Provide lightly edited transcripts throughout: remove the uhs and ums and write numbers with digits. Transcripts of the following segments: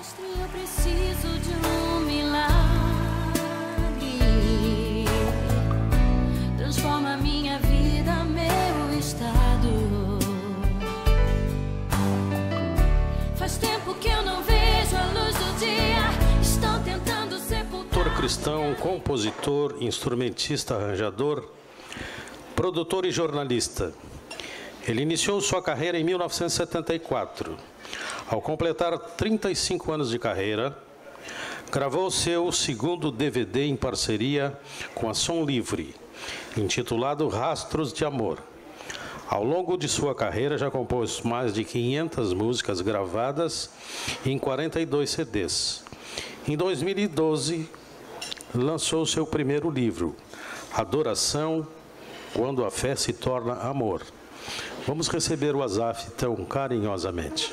Mestre, eu preciso de um milagre. Transforma minha vida, meu estado. Faz tempo que eu não vejo a luz do dia. Estão tentando sepultar. Autor cristão, compositor, instrumentista, arranjador, produtor e jornalista. Ele iniciou sua carreira em 1974. Ao completar 35 anos de carreira, gravou seu segundo DVD em parceria com a Som Livre, intitulado Rastros de Amor. Ao longo de sua carreira, já compôs mais de 500 músicas gravadas em 42 CDs. Em 2012, lançou seu primeiro livro, Adoração, Quando a Fé se Torna Amor. Vamos receber o Asaf tão carinhosamente.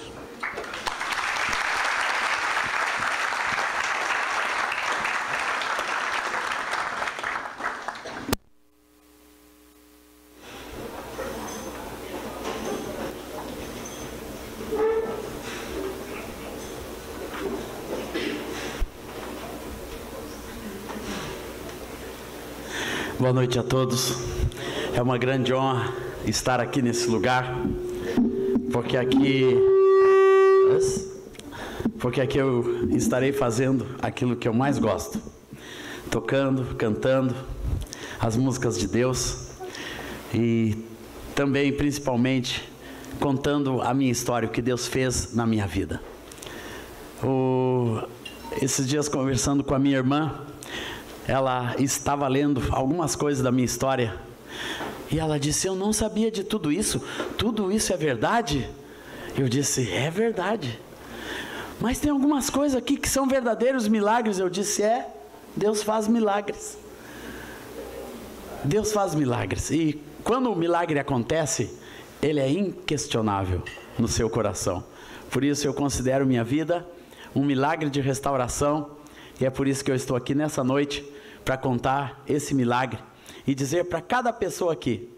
Boa noite a todos. É uma grande honra estar aqui nesse lugar, porque aqui eu estarei fazendo aquilo que eu mais gosto, tocando, cantando as músicas de Deus e também, principalmente, contando a minha história, o que Deus fez na minha vida. Esses dias, conversando com a minha irmã, ela estava lendo algumas coisas da minha história e ela disse: eu não sabia de tudo isso é verdade? Eu disse: é verdade, mas tem algumas coisas aqui que são verdadeiros milagres. Eu disse: Deus faz milagres. Deus faz milagres, e quando o milagre acontece, ele é inquestionável no seu coração. Por isso eu considero minha vida um milagre de restauração, e é por isso que eu estou aqui nessa noite para contar esse milagre e dizer para cada pessoa aqui: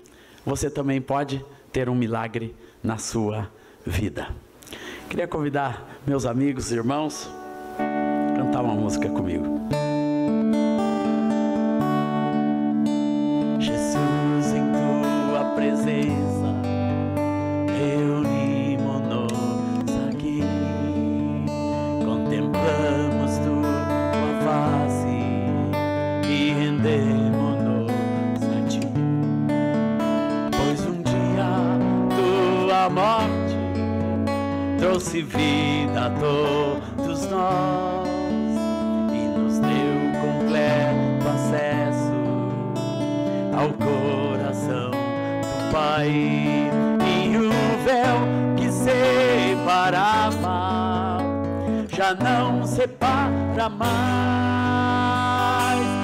você também pode ter um milagre na sua vida. Queria convidar meus amigos e irmãos a cantar uma música comigo. Jesus, em tua presença reunimos-nos aqui, contemplamos tua face e rendemos-nos a ti, pois um dia tua morte trouxe vida a todos nós e nos deu completo acesso ao coração do Pai, e o véu que separava já não separa mais.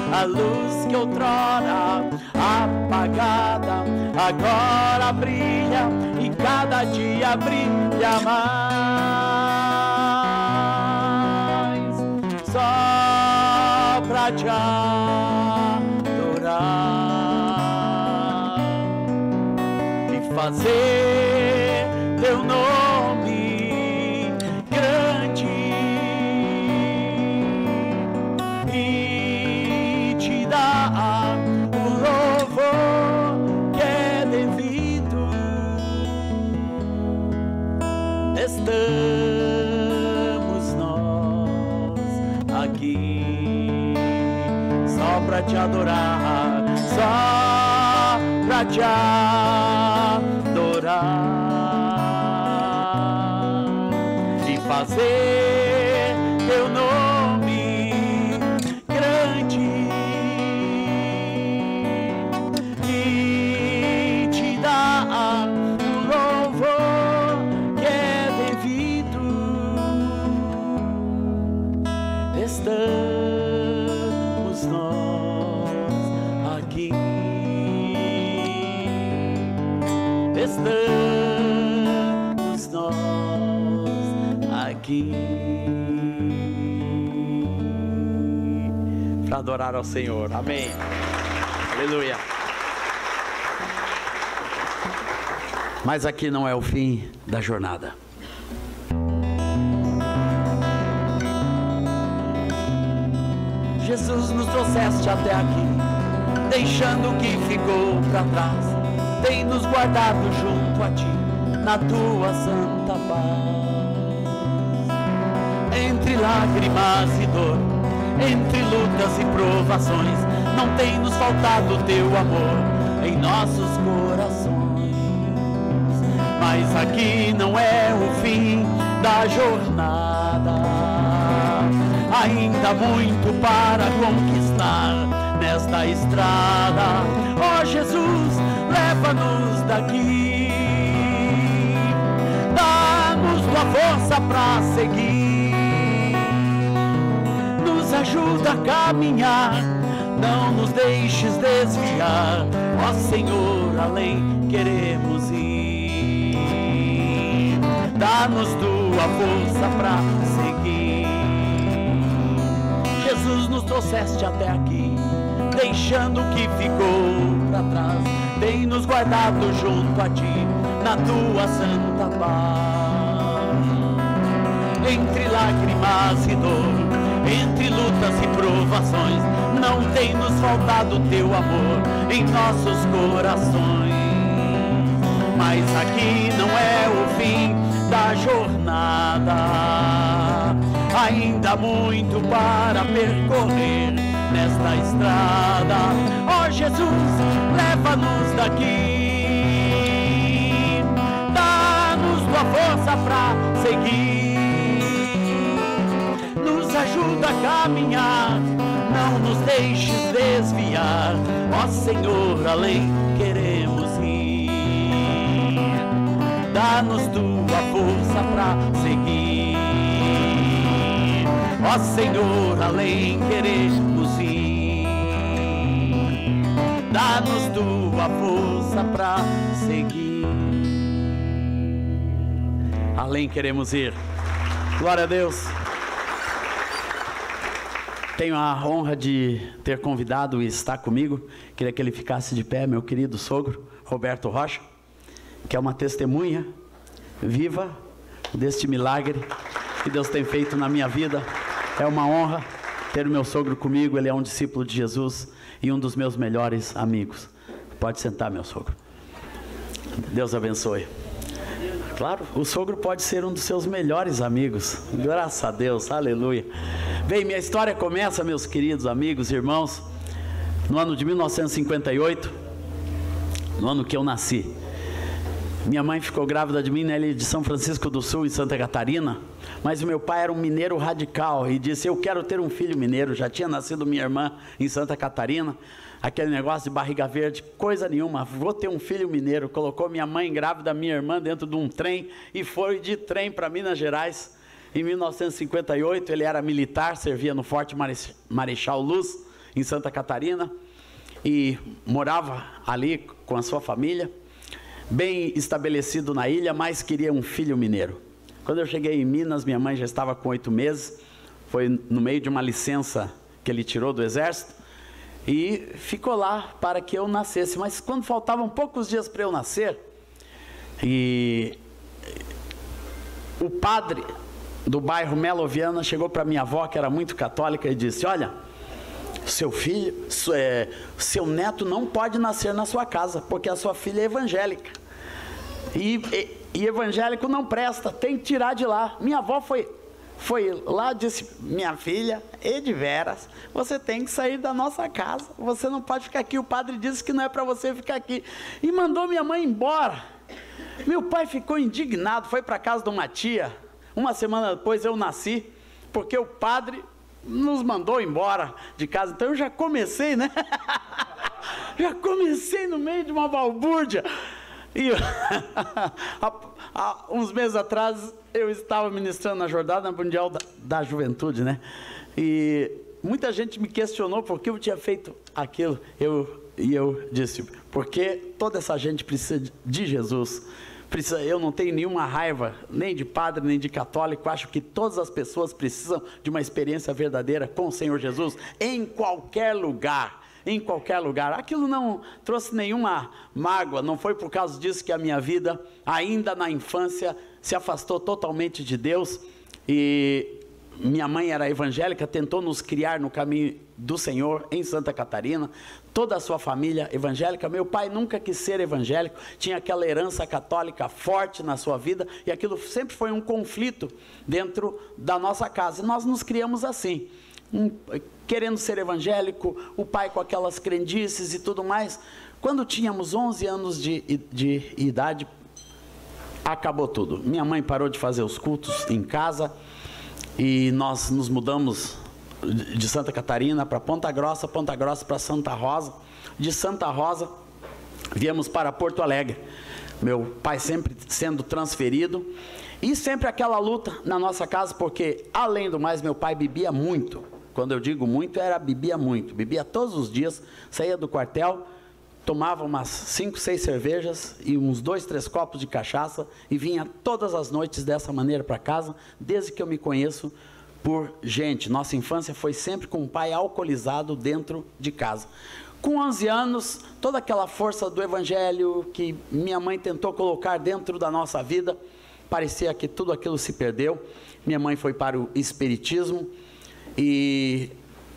A luz que outrora apagada agora brilha, e cada dia brilha mais, só pra te adorar e fazer teu nome grande e te dar o louvor que é devido. Estamos nós aqui só pra te adorar, só pra te adorar e fazer teu nome grande e te dar o louvor que é devido. Estamos nós aqui, estamos nós aqui para adorar ao Senhor. Amém. Aleluia. Mas aqui não é o fim da jornada. Jesus, nos trouxeste até aqui, deixando o que ficou para trás. Tem nos guardado junto a ti, na tua santa paz. Entre lágrimas e dor, entre lutas e provações, não tem nos faltado o teu amor em nossos corações. Mas aqui não é o fim da jornada, ainda muito para conquistar nesta estrada. Ó Jesus, leva-nos daqui, dá-nos tua força para seguir, nos ajuda a caminhar, não nos deixes desviar. Ó Senhor, além queremos ir, dá-nos tua força para seguir. Jesus, nos trouxeste até aqui, deixando o que ficou para trás. Tem nos guardado junto a ti, na tua santa paz. Entre lágrimas e dor, entre lutas e provações, não tem nos faltado teu amor em nossos corações. Mas aqui não é o fim da jornada, ainda muito para percorrer nesta estrada. Ó Jesus, leva-nos daqui, dá-nos tua força para seguir, nos ajuda a caminhar, não nos deixes desviar. Ó Senhor, além queremos ir, dá-nos tua força para seguir. Ó Senhor, além queremos ir, dá-nos tua força para seguir. Além queremos ir. Glória a Deus. Tenho a honra de ter convidado e estar comigo. Queria que ele ficasse de pé, meu querido sogro, Roberto Rocha, que é uma testemunha viva deste milagre que Deus tem feito na minha vida. É uma honra ter o meu sogro comigo. Ele é um discípulo de Jesus e um dos meus melhores amigos. Pode sentar, meu sogro. Deus abençoe. Claro, o sogro pode ser um dos seus melhores amigos. Graças a Deus, aleluia. Bem, minha história começa, meus queridos amigos, irmãos, no ano de 1958, no ano que eu nasci. Minha mãe ficou grávida de mim na ilha de São Francisco do Sul, em Santa Catarina, mas o meu pai era um mineiro radical e disse: eu quero ter um filho mineiro. Já tinha nascido minha irmã em Santa Catarina, aquele negócio de barriga verde, coisa nenhuma, vou ter um filho mineiro. Colocou minha mãe grávida, minha irmã dentro de um trem e foi de trem para Minas Gerais. Em 1958, ele era militar, servia no Forte Marechal Luz, em Santa Catarina, e morava ali com a sua família, bem estabelecido na ilha, mas queria um filho mineiro. Quando eu cheguei em Minas, minha mãe já estava com 8 meses, foi no meio de uma licença que ele tirou do exército, e ficou lá para que eu nascesse. Mas quando faltavam poucos dias para eu nascer, e o padre do bairro Melo Viana chegou para minha avó, que era muito católica, e disse: olha, seu filho, seu neto não pode nascer na sua casa, porque a sua filha é evangélica. E evangélico não presta, tem que tirar de lá. Minha avó foi lá e disse: minha filha, Edveras, você tem que sair da nossa casa, você não pode ficar aqui, o padre disse que não é para você ficar aqui. E mandou minha mãe embora. Meu pai ficou indignado, foi para casa de uma tia. Uma semana depois eu nasci, porque o padre nos mandou embora de casa. Então eu já comecei, né? Já comecei no meio de uma balbúrdia. E há uns meses atrás eu estava ministrando na Jornada Mundial da Juventude, né? E muita gente me questionou por que eu tinha feito aquilo. E eu disse: porque toda essa gente precisa de Jesus. Eu não tenho nenhuma raiva, nem de padre, nem de católico. Acho que todas as pessoas precisam de uma experiência verdadeira com o Senhor Jesus, em qualquer lugar. Em qualquer lugar. Aquilo não trouxe nenhuma mágoa, não foi por causa disso que a minha vida, ainda na infância, se afastou totalmente de Deus. E minha mãe era evangélica, tentou nos criar no caminho do Senhor em Santa Catarina, toda a sua família evangélica. Meu pai nunca quis ser evangélico, tinha aquela herança católica forte na sua vida, e aquilo sempre foi um conflito dentro da nossa casa. E nós nos criamos assim, querendo ser evangélico, o pai com aquelas crendices e tudo mais. Quando tínhamos 11 anos de idade, acabou tudo. Minha mãe parou de fazer os cultos em casa, e nós nos mudamos de Santa Catarina para Ponta Grossa para Santa Rosa. De Santa Rosa, viemos para Porto Alegre. Meu pai sempre sendo transferido, e sempre aquela luta na nossa casa, porque, além do mais, meu pai bebia muito. Quando eu digo muito, bebia muito. Bebia todos os dias, saía do quartel, tomava umas 5, 6 cervejas e uns 2, 3 copos de cachaça, e vinha todas as noites dessa maneira para casa, desde que eu me conheço por gente. Nossa infância foi sempre com um pai alcoolizado dentro de casa. Com 11 anos, toda aquela força do evangelho que minha mãe tentou colocar dentro da nossa vida, parecia que tudo aquilo se perdeu. Minha mãe foi para o espiritismo e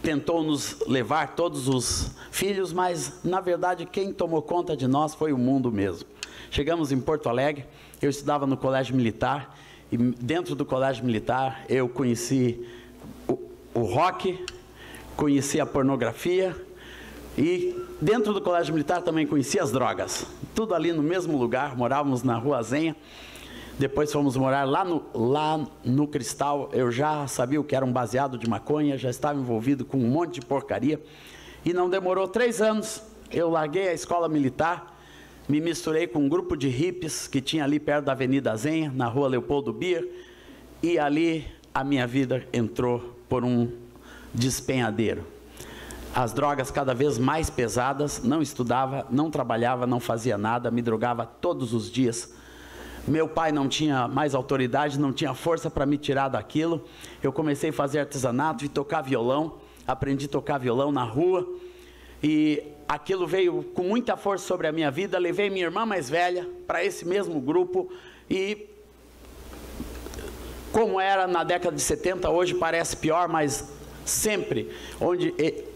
tentou nos levar, todos os filhos, mas na verdade quem tomou conta de nós foi o mundo mesmo. Chegamos em Porto Alegre, eu estudava no colégio militar, e dentro do colégio militar eu conheci o rock, conheci a pornografia, e dentro do colégio militar também conheci as drogas. Tudo ali no mesmo lugar, morávamos na Rua Zenha. Depois fomos morar lá no Cristal. Eu já sabia o que era um baseado de maconha, já estava envolvido com um monte de porcaria. E não demorou 3 anos, eu larguei a escola militar, me misturei com um grupo de hippies que tinha ali perto da Avenida Zenha, na Rua Leopoldo Bier, e ali a minha vida entrou por um despenhadeiro. As drogas cada vez mais pesadas, não estudava, não trabalhava, não fazia nada, me drogava todos os dias. Meu pai não tinha mais autoridade, não tinha força para me tirar daquilo. Eu comecei a fazer artesanato e tocar violão. Aprendi a tocar violão na rua. E aquilo veio com muita força sobre a minha vida. Levei minha irmã mais velha para esse mesmo grupo. E como era na década de 70, hoje parece pior, mas sempre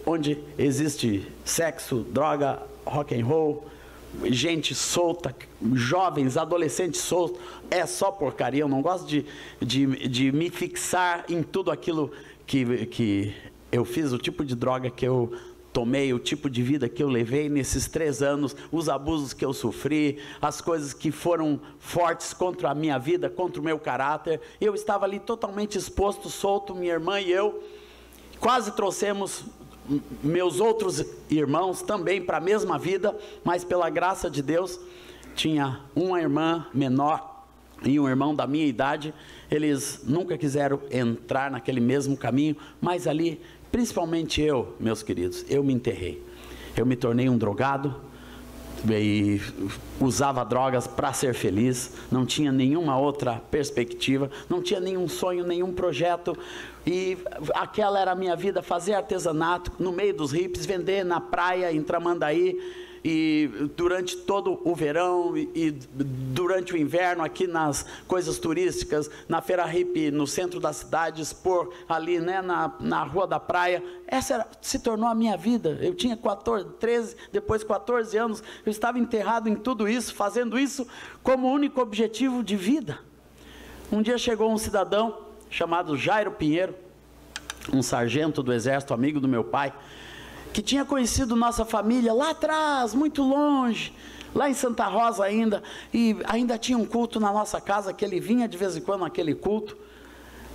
onde existe sexo, droga, rock and roll, gente solta, jovens, adolescentes soltos, é só porcaria. Eu não gosto de me fixar em tudo aquilo que eu fiz, o tipo de droga que eu tomei, o tipo de vida que eu levei nesses 3 anos, os abusos que eu sofri, as coisas que foram fortes contra a minha vida, contra o meu caráter. Eu estava ali totalmente exposto, solto, minha irmã e eu. Quase trouxemos meus outros irmãos também para a mesma vida, mas pela graça de Deus, tinha uma irmã menor e um irmão da minha idade. Eles nunca quiseram entrar naquele mesmo caminho, mas ali, principalmente eu, meus queridos, eu me enterrei. Eu me tornei um drogado e usava drogas para ser feliz, não tinha nenhuma outra perspectiva, não tinha nenhum sonho, nenhum projeto, e aquela era a minha vida, fazer artesanato no meio dos hippies, vender na praia em Tramandaí, e durante todo o verão e durante o inverno aqui nas coisas turísticas, na feira hippie no centro da cidade, expor ali, né, na rua da praia. Essa se tornou a minha vida. Eu tinha 13, depois 14 anos, eu estava enterrado em tudo isso, fazendo isso como único objetivo de vida. Um dia chegou um cidadão chamado Jairo Pinheiro, um sargento do exército, amigo do meu pai, que tinha conhecido nossa família lá atrás, muito longe, lá em Santa Rosa ainda, e ainda tinha um culto na nossa casa, que ele vinha de vez em quando naquele culto,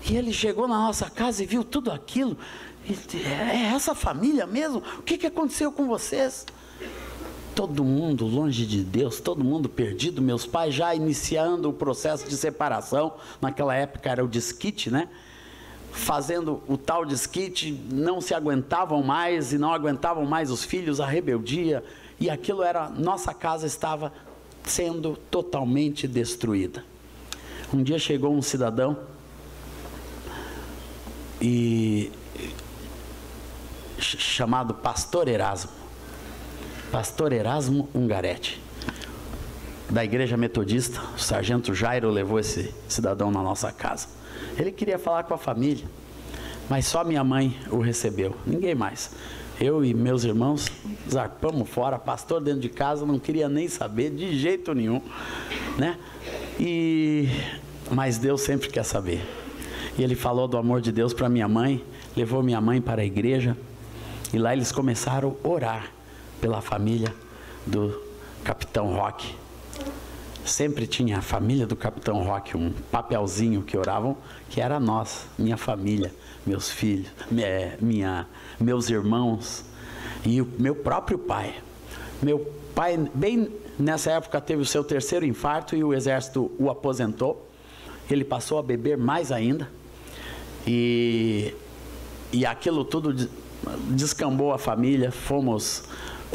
e ele chegou na nossa casa e viu tudo aquilo. É essa família mesmo? O que aconteceu com vocês? Todo mundo longe de Deus, todo mundo perdido, meus pais já iniciando o processo de separação, naquela época era o desquite, né? Fazendo o tal desquite, não se aguentavam mais e não aguentavam mais os filhos, a rebeldia, e aquilo era, nossa casa estava sendo totalmente destruída. Um dia chegou um cidadão chamado Pastor Erasmo Ungaretti, da igreja metodista. O sargento Jairo levou esse cidadão na nossa casa. Ele queria falar com a família. Mas só minha mãe o recebeu, ninguém mais. Eu e meus irmãos zarpamos fora, pastor dentro de casa, não queria nem saber, de jeito nenhum, né? Mas Deus sempre quer saber. E ele falou do amor de Deus para minha mãe, levou minha mãe para a igreja, e lá eles começaram a orar pela família do Capitão Roque. Sempre tinha a família do Capitão Roque um papelzinho que oravam, que era nós, minha família, meus filhos, meus irmãos e o meu próprio pai. Meu pai, bem nessa época, teve o seu terceiro infarto e o exército o aposentou. Ele passou a beber mais ainda e aquilo tudo descambou a família. Fomos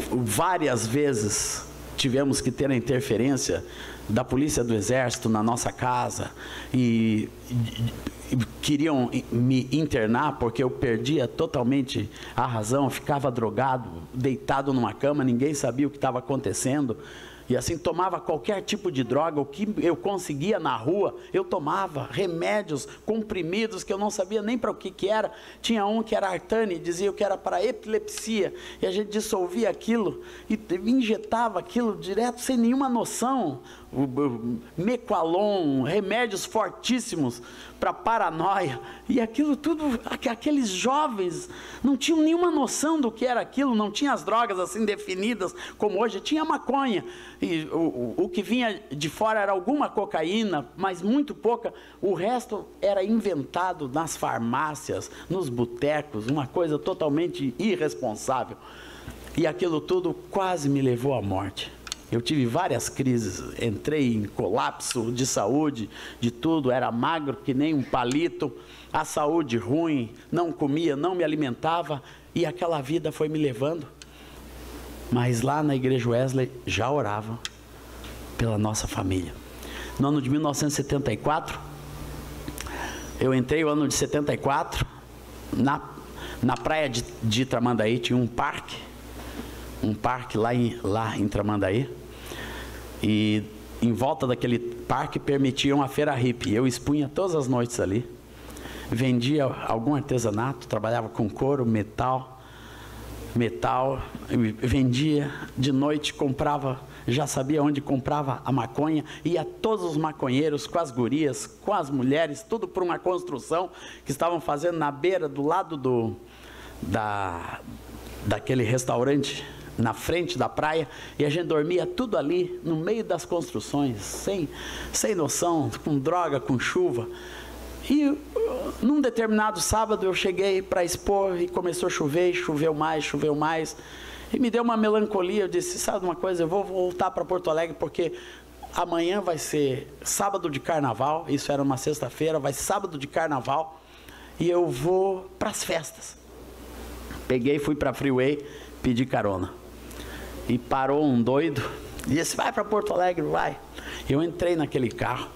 várias vezes, tivemos que ter a interferência da polícia do exército na nossa casa e queriam me internar porque eu perdia totalmente a razão, ficava drogado, deitado numa cama, ninguém sabia o que estava acontecendo. E assim, tomava qualquer tipo de droga, o que eu conseguia na rua, eu tomava remédios, comprimidos, que eu não sabia nem para o que era. Tinha um que era Artane, dizia que era para epilepsia, e a gente dissolvia aquilo, e injetava aquilo direto, sem nenhuma noção. Mequalon, remédios fortíssimos para paranoia, e aquilo tudo, aqueles jovens não tinham nenhuma noção do que era aquilo, não tinha as drogas assim definidas como hoje, tinha maconha, e o que vinha de fora era alguma cocaína, mas muito pouca, o resto era inventado nas farmácias, nos botecos, uma coisa totalmente irresponsável, e aquilo tudo quase me levou à morte. Eu tive várias crises, entrei em colapso de saúde, de tudo, era magro que nem um palito, a saúde ruim, não comia, não me alimentava, e aquela vida foi me levando. Mas lá na igreja Wesley já orava pela nossa família. No ano de 1974, eu entrei no ano de 74, na praia de Tramandaí tinha um parque lá em Tramandaí, e em volta daquele parque permitiam a feira hippie. Eu expunha todas as noites ali, vendia algum artesanato, trabalhava com couro, metal, vendia de noite, comprava, já sabia onde comprava a maconha, ia todos os maconheiros, com as gurias, com as mulheres, tudo por uma construção que estavam fazendo na beira, do lado daquele restaurante, na frente da praia, e a gente dormia tudo ali, no meio das construções, sem noção, com droga, com chuva. E num determinado sábado eu cheguei para expor e começou a chover, e choveu mais, e me deu uma melancolia. Eu disse, sabe uma coisa, eu vou voltar para Porto Alegre, porque amanhã vai ser sábado de carnaval, isso era uma sexta-feira, vai ser sábado de carnaval, e eu vou para as festas. Peguei, fui para a Freeway, pedi carona. E parou um doido, disse, vai para Porto Alegre, vai. Eu entrei naquele carro,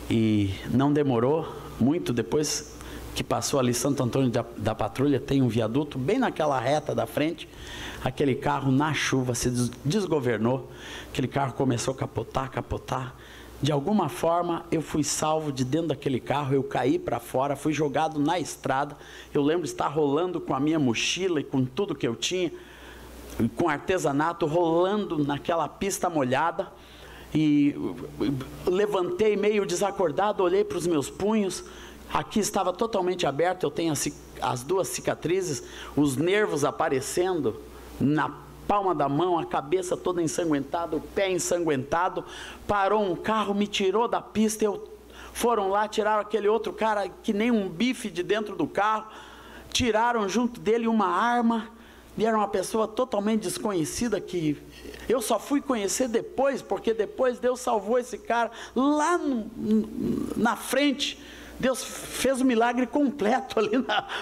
e não demorou muito, depois que passou ali Santo Antônio da Patrulha, tem um viaduto, bem naquela reta da frente, aquele carro na chuva se desgovernou, aquele carro começou a capotar. De alguma forma eu fui salvo de dentro daquele carro, eu caí para fora, fui jogado na estrada. Eu lembro de estar rolando com a minha mochila e com tudo que eu tinha, com artesanato, rolando naquela pista molhada, e levantei meio desacordado, olhei para os meus punhos, aqui estava totalmente aberto, eu tenho as duas cicatrizes, os nervos aparecendo na palma da mão, a cabeça toda ensanguentada, o pé ensanguentado. Parou um carro, me tirou da pista, foram lá, tiraram aquele outro cara que nem um bife de dentro do carro, tiraram junto dele uma arma, e era uma pessoa totalmente desconhecida, que eu só fui conhecer depois, porque depois Deus salvou esse cara lá na frente. Deus fez o milagre completo ali,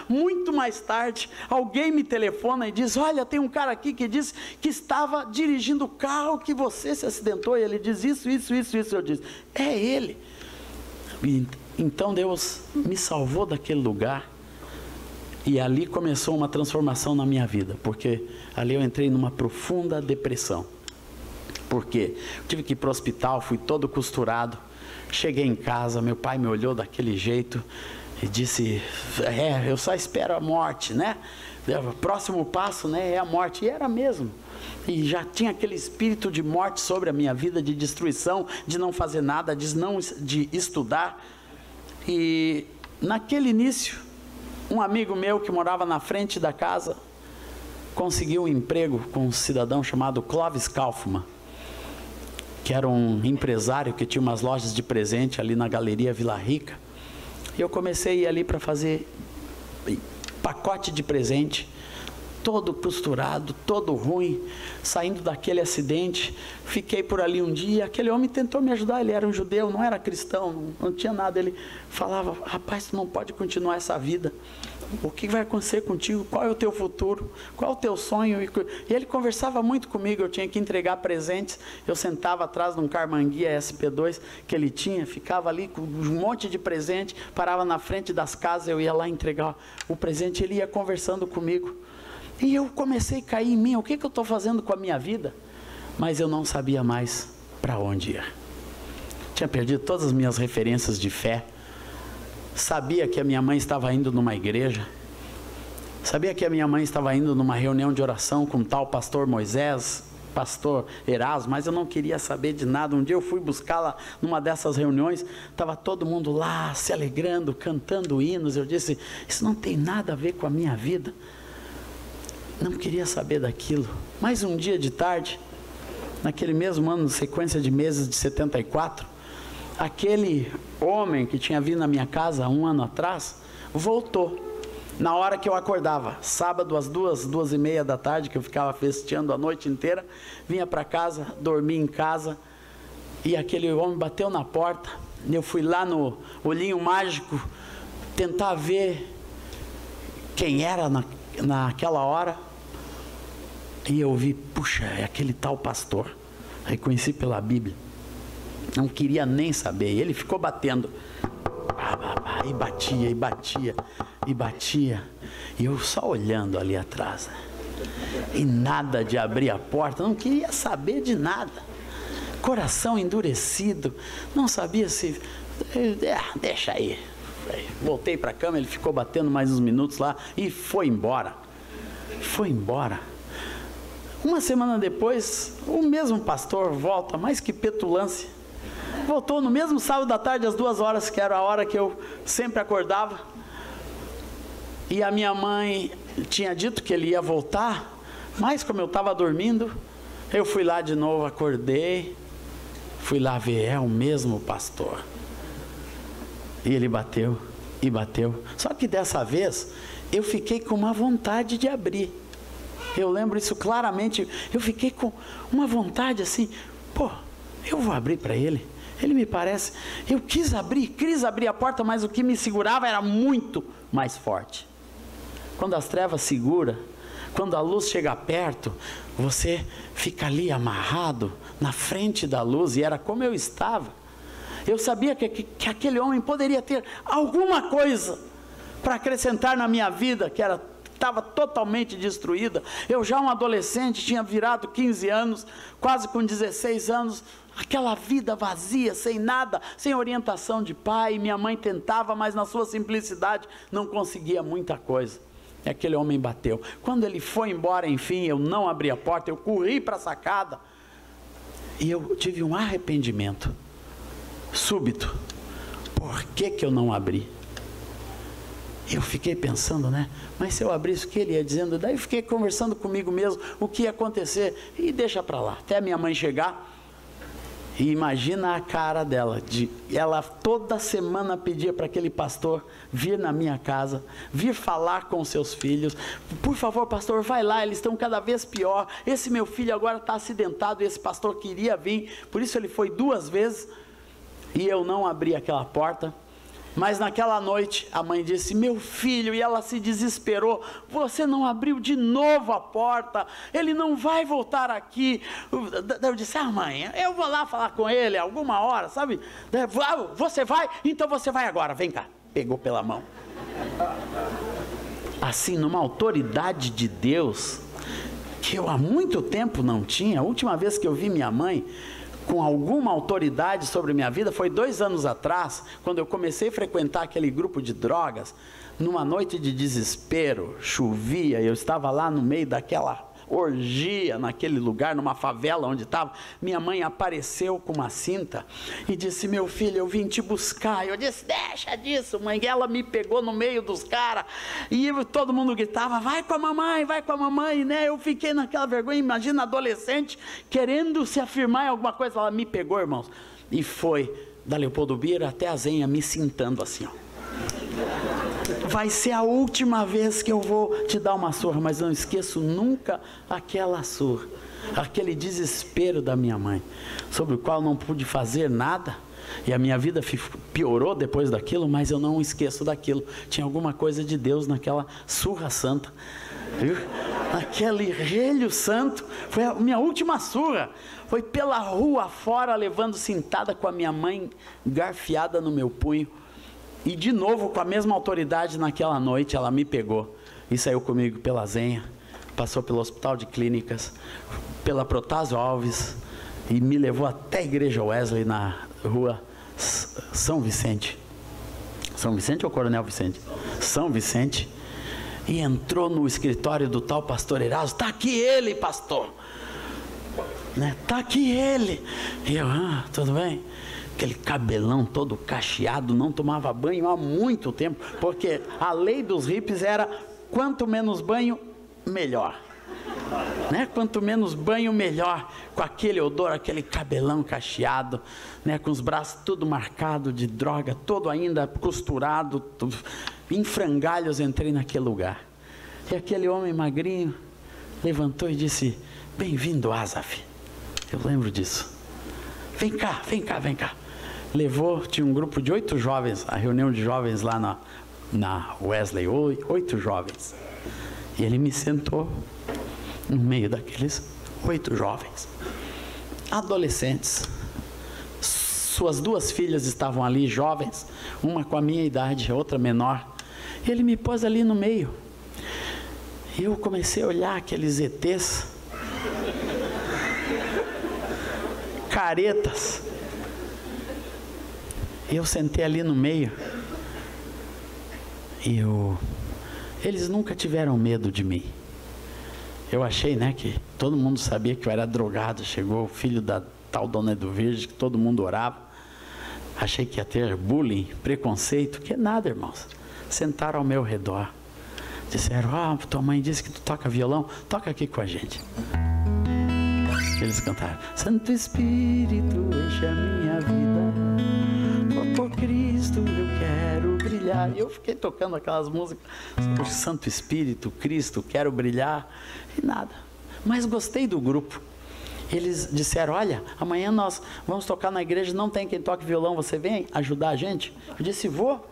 muito mais tarde. Alguém me telefona e diz, olha, tem um cara aqui que diz que estava dirigindo o carro que você se acidentou, e ele diz isso. Eu disse, é ele. E então Deus me salvou daquele lugar. E ali começou uma transformação na minha vida, porque ali eu entrei numa profunda depressão. Por quê? Eu tive que ir para o hospital, fui todo costurado, cheguei em casa, meu pai me olhou daquele jeito, E disse, eu só espero a morte, né? O próximo passo, né, é a morte. E era mesmo. E já tinha aquele espírito de morte sobre a minha vida, de destruição, de não fazer nada, de estudar. E naquele início, um amigo meu que morava na frente da casa conseguiu um emprego com um cidadão chamado Clovis Kaufmann, que era um empresário que tinha umas lojas de presente ali na Galeria Vila Rica. E eu comecei a ir ali para fazer pacote de presente, todo costurado, todo ruim, saindo daquele acidente. Fiquei por ali um dia, aquele homem tentou me ajudar, ele era um judeu, não era cristão, não tinha nada. Ele falava, rapaz, tu não pode continuar essa vida, o que vai acontecer contigo, qual é o teu futuro, qual é o teu sonho? E ele conversava muito comigo, eu tinha que entregar presentes, eu sentava atrás de um Carmanguia SP2 que ele tinha, ficava ali com um monte de presente, parava na frente das casas, eu ia lá entregar o presente, ele ia conversando comigo. E eu comecei a cair em mim, o que eu estou fazendo com a minha vida? Mas eu não sabia mais para onde ir. Tinha perdido todas as minhas referências de fé. Sabia que a minha mãe estava indo numa igreja. Sabia que a minha mãe estava indo numa reunião de oração com o tal pastor Moisés, pastor Erasmo, mas eu não queria saber de nada. Um dia eu fui buscá-la numa dessas reuniões, estava todo mundo lá se alegrando, cantando hinos. Eu disse, isso não tem nada a ver com a minha vida. Não queria saber daquilo. Mas um dia de tarde, naquele mesmo ano, sequência de meses de 74, aquele homem que tinha vindo na minha casa um ano atrás, voltou. Na hora que eu acordava, sábado às 2h30 da tarde, que eu ficava festeando a noite inteira, vinha para casa, dormia em casa, e aquele homem bateu na porta. Eu fui lá no olhinho mágico, tentar ver quem era naquela hora, e eu vi, puxa, é aquele tal pastor. Reconheci pela Bíblia. Não queria nem saber. E ele ficou batendo. E batia, e batia, e batia. E eu só olhando ali atrás. E nada de abrir a porta. Não queria saber de nada. Coração endurecido. Não sabia se... deixa aí. Voltei para a cama, ele ficou batendo mais uns minutos lá. E foi embora. Foi embora. Uma semana depois, o mesmo pastor volta, mais que petulância. Voltou no mesmo sábado à tarde, às 2h, que era a hora que eu sempre acordava. E a minha mãe tinha dito que ele ia voltar, mas como eu estava dormindo, eu fui lá de novo, acordei, fui lá ver, é o mesmo pastor. E ele bateu, e bateu. Só que dessa vez, eu fiquei com uma vontade de abrir. Eu lembro isso claramente, eu fiquei com uma vontade assim, eu vou abrir para ele. Ele me parece, eu quis abrir a porta, mas o que me segurava era muito mais forte. Quando as trevas seguram, quando a luz chega perto, você fica ali amarrado na frente da luz, e era como eu estava. Eu sabia que aquele homem poderia ter alguma coisa para acrescentar na minha vida, que estava totalmente destruída. Eu já um adolescente, tinha virado 15 anos, quase com 16 anos, aquela vida vazia, sem nada, sem orientação de pai. Minha mãe tentava, mas na sua simplicidade não conseguia muita coisa. E aquele homem bateu. Quando ele foi embora, enfim, eu não abri a porta, eu corri para a sacada, e eu tive um arrependimento súbito. Por que eu não abri? Eu fiquei pensando, né? Mas se eu abrisse, o que ele ia dizendo? Daí eu fiquei conversando comigo mesmo, o que ia acontecer, e deixa para lá, até a minha mãe chegar. E imagina a cara dela, ela toda semana pedia para aquele pastor vir na minha casa, vir falar com seus filhos. Por favor, pastor, vai lá, eles estão cada vez pior. Esse meu filho agora está acidentado, e esse pastor queria vir, por isso ele foi 2 vezes, e eu não abri aquela porta. Mas naquela noite, a mãe disse, meu filho, e ela se desesperou, você não abriu de novo a porta, ele não vai voltar aqui. Eu disse, mãe, eu vou lá falar com ele alguma hora, sabe? Você vai? Então você vai agora, vem cá. Pegou pela mão. Assim, numa autoridade de Deus, que eu há muito tempo não tinha. A última vez que eu vi minha mãe, com alguma autoridade sobre minha vida foi 2 anos atrás, quando eu comecei a frequentar aquele grupo de drogas. Numa noite de desespero, chovia, eu estava lá no meio daquela orgia, naquele lugar, numa favela onde estava. Minha mãe apareceu com uma cinta e disse: meu filho, eu vim te buscar. Eu disse: deixa disso, mãe. E ela me pegou no meio dos caras e todo mundo gritava: vai com a mamãe, né? Eu fiquei naquela vergonha. Imagina, adolescente querendo se afirmar em alguma coisa. Ela me pegou, irmãos, e foi da Leopoldo Bira até a Zenha, me sentando assim, ó. Vai ser a última vez que eu vou te dar uma surra, mas não esqueço nunca aquela surra, aquele desespero da minha mãe, sobre o qual não pude fazer nada, e a minha vida piorou depois daquilo, mas eu não esqueço daquilo. Tinha alguma coisa de Deus naquela surra santa, viu? Aquele relho santo. Foi a minha última surra, foi pela rua fora, levando cintada com a minha mãe garfiada no meu punho. E de novo, com a mesma autoridade, naquela noite, ela me pegou e saiu comigo pela Zenha, passou pelo Hospital de Clínicas, pela Protásio Alves, e me levou até a Igreja Wesley, na rua São Vicente. São Vicente ou Coronel Vicente? São Vicente. E entrou no escritório do tal pastor Erasmo. Está aqui ele, pastor. Né? Está aqui ele. E eu: tudo bem? Aquele cabelão todo cacheado, não tomava banho há muito tempo, porque a lei dos hippies era: quanto menos banho, melhor, né? Quanto menos banho, melhor. Com aquele odor, aquele cabelão cacheado, né? Com os braços tudo marcado de droga, todo ainda costurado, em frangalhos. Entrei naquele lugar, e aquele homem magrinho levantou e disse: bem-vindo, Asaf. Eu lembro disso. Vem cá, vem cá, vem cá. Levou, tinha um grupo de 8 jovens, a reunião de jovens lá na Wesley, 8 jovens. E ele me sentou no meio daqueles 8 jovens, adolescentes. Suas 2 filhas estavam ali, jovens, uma com a minha idade, outra menor. E ele me pôs ali no meio. E eu comecei a olhar aqueles ETs, caretas. Eu sentei ali no meio, e eles nunca tiveram medo de mim. Eu achei, né, que todo mundo sabia que eu era drogado. Chegou o filho da tal Dona Edu Virgem, que todo mundo orava. Achei que ia ter bullying, preconceito, que nada, irmãos. Sentaram ao meu redor, disseram: tua mãe disse que tu toca violão, toca aqui com a gente. Eles cantaram: Santo Espírito, enche a minha vida, por Cristo eu quero brilhar. E eu fiquei tocando aquelas músicas sobre o Santo Espírito, Cristo, quero brilhar, e nada. Mas gostei do grupo. Eles disseram: olha, amanhã nós vamos tocar na igreja, não tem quem toque violão, você vem ajudar a gente? Eu disse: vou.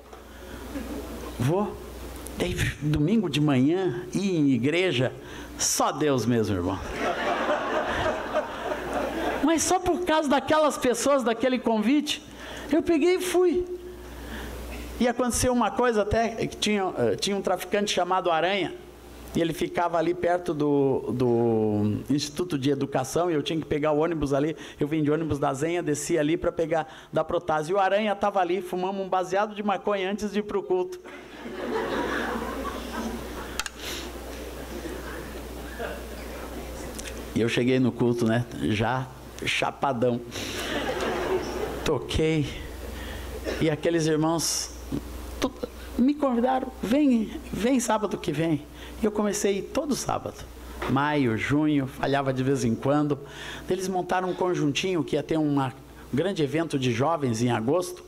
Daí, domingo de manhã, ir em igreja, só Deus mesmo, irmão. Mas só por causa daquelas pessoas, daquele convite, eu peguei e fui. E aconteceu uma coisa até, que tinha um traficante chamado Aranha, e ele ficava ali perto do Instituto de Educação, e eu tinha que pegar o ônibus ali. Eu vim de ônibus da Zenha, descia ali para pegar da Protásio. E o Aranha estava ali, fumamos um baseado de maconha antes de ir para o culto. E eu cheguei no culto, né, já chapadão. Toquei, e aqueles irmãos me convidaram: vem sábado que vem. E eu comecei a ir todo sábado, maio, junho, falhava de vez em quando. Eles montaram um conjuntinho que ia ter um grande evento de jovens em agosto.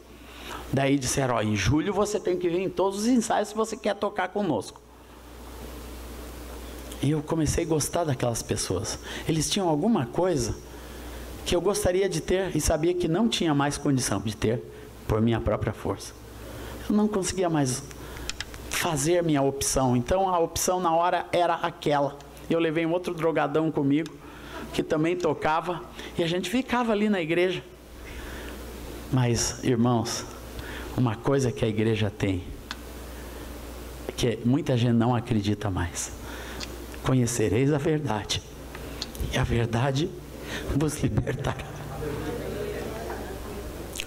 Daí disseram: em julho você tem que vir em todos os ensaios se você quer tocar conosco. E eu comecei a gostar daquelas pessoas. Eles tinham alguma coisa que eu gostaria de ter e sabia que não tinha mais condição de ter por minha própria força. Eu não conseguia mais fazer minha opção. Então a opção na hora era aquela. Eu levei um outro drogadão comigo, que também tocava, e a gente ficava ali na igreja. Mas, irmãos, uma coisa que a igreja tem, que muita gente não acredita mais: conhecereis a verdade, e a verdade vos libertará.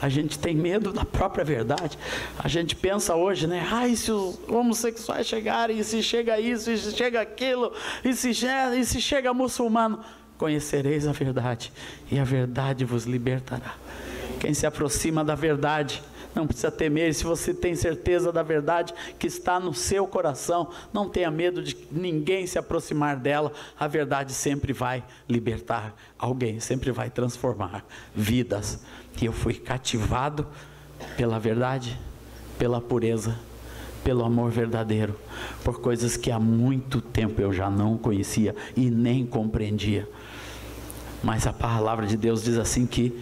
A gente tem medo da própria verdade. A gente pensa hoje, né? E se os homossexuais chegarem, e se chega isso, e se chega aquilo, e se chega muçulmano. Conhecereis a verdade, e a verdade vos libertará. Quem se aproxima da verdade não precisa temer. Se você tem certeza da verdade que está no seu coração, não tenha medo de ninguém se aproximar dela. A verdade sempre vai libertar alguém, sempre vai transformar vidas. E eu fui cativado pela verdade, pela pureza, pelo amor verdadeiro, por coisas que há muito tempo eu já não conhecia e nem compreendia. Mas a palavra de Deus diz assim que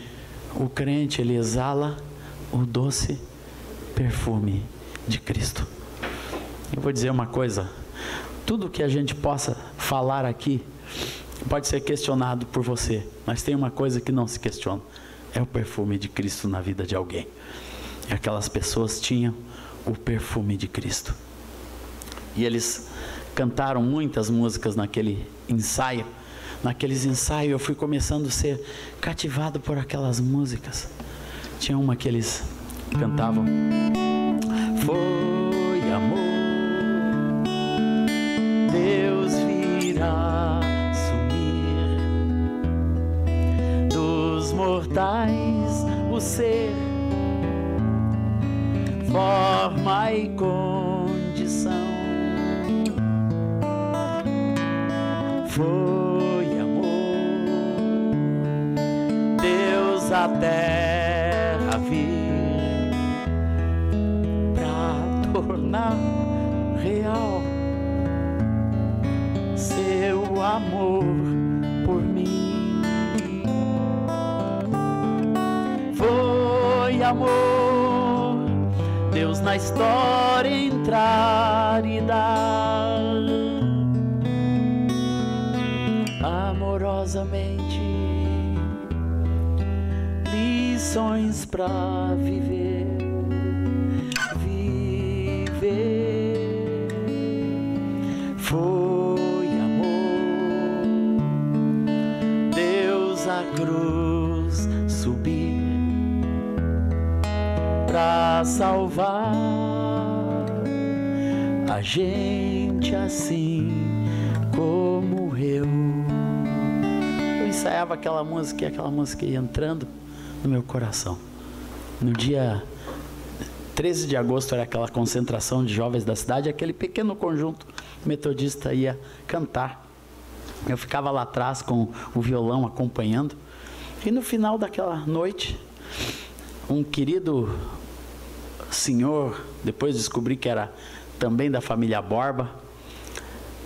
o crente, ele exala o doce perfume de Cristo. Eu vou dizer uma coisa: tudo que a gente possa falar aqui pode ser questionado por você, mas tem uma coisa que não se questiona: é o perfume de Cristo na vida de alguém. E aquelas pessoas tinham o perfume de Cristo. E eles cantaram muitas músicas naquele ensaio. Naqueles ensaios eu fui começando a ser cativado por aquelas músicas. Tinha uma que eles cantavam: foi amor, Deus virá sumir dos mortais o ser, forma e condição. Foi amor, Deus a terra vir pra tornar real seu amor por mim. Foi amor, Deus na história entrar e dar amorosamente lições pra viver. Foi amor, Deus a cruz subir pra salvar a gente assim como eu. Eu ensaiava aquela música e aquela música ia entrando no meu coração. No dia 13 de agosto era aquela concentração de jovens da cidade, aquele pequeno conjunto metodista ia cantar. Eu ficava lá atrás com o violão acompanhando. E no final daquela noite, um querido senhor, depois descobri que era também da família Borba,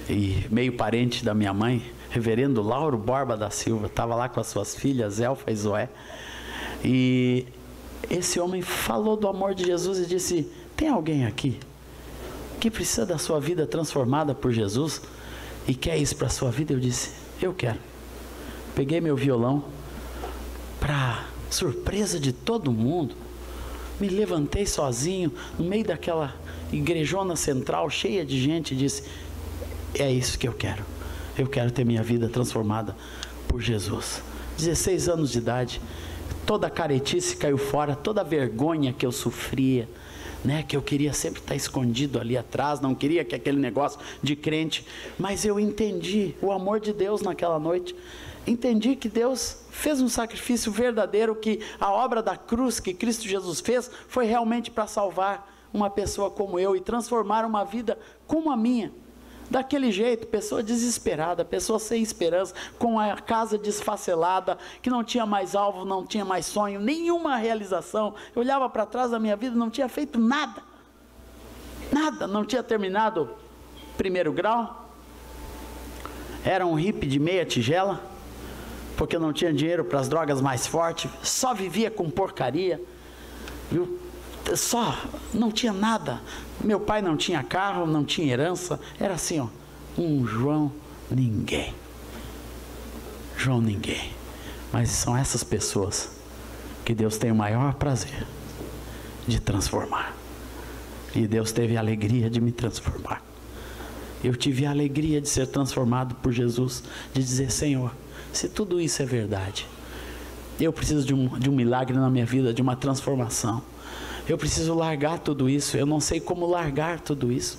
e meio parente da minha mãe, reverendo Lauro Borba da Silva, estava lá com as suas filhas, Elfa e Zoé. E esse homem falou do amor de Jesus e disse: tem alguém aqui que precisa da sua vida transformada por Jesus e quer isso para a sua vida? Eu disse: eu quero. Peguei meu violão, para surpresa de todo mundo, me levantei sozinho no meio daquela igrejona central cheia de gente e disse: é isso que eu quero. Eu quero ter minha vida transformada por Jesus. 16 anos de idade, toda a caretice caiu fora, toda a vergonha que eu sofria, né, que eu queria sempre estar escondido ali atrás, não queria que aquele negócio de crente, mas eu entendi o amor de Deus naquela noite. Entendi que Deus fez um sacrifício verdadeiro, que a obra da cruz que Cristo Jesus fez foi realmente para salvar uma pessoa como eu e transformar uma vida como a minha. Daquele jeito, pessoa desesperada, pessoa sem esperança, com a casa desfacelada, que não tinha mais alvo, não tinha mais sonho, nenhuma realização. Eu olhava para trás da minha vida, não tinha feito nada. Nada, não tinha terminado primeiro grau. Era um hippie de meia tigela, porque não tinha dinheiro para as drogas mais fortes, só vivia com porcaria, viu? Só, não tinha nada. Meu pai não tinha carro, não tinha herança, era assim, ó, um João ninguém. João ninguém. Mas são essas pessoas que Deus tem o maior prazer de transformar. E Deus teve a alegria de me transformar. Eu tive a alegria de ser transformado por Jesus, de dizer: Senhor, se tudo isso é verdade, Eu preciso de um milagre na minha vida, de uma transformação. Eu preciso largar tudo isso. Eu não sei como largar tudo isso.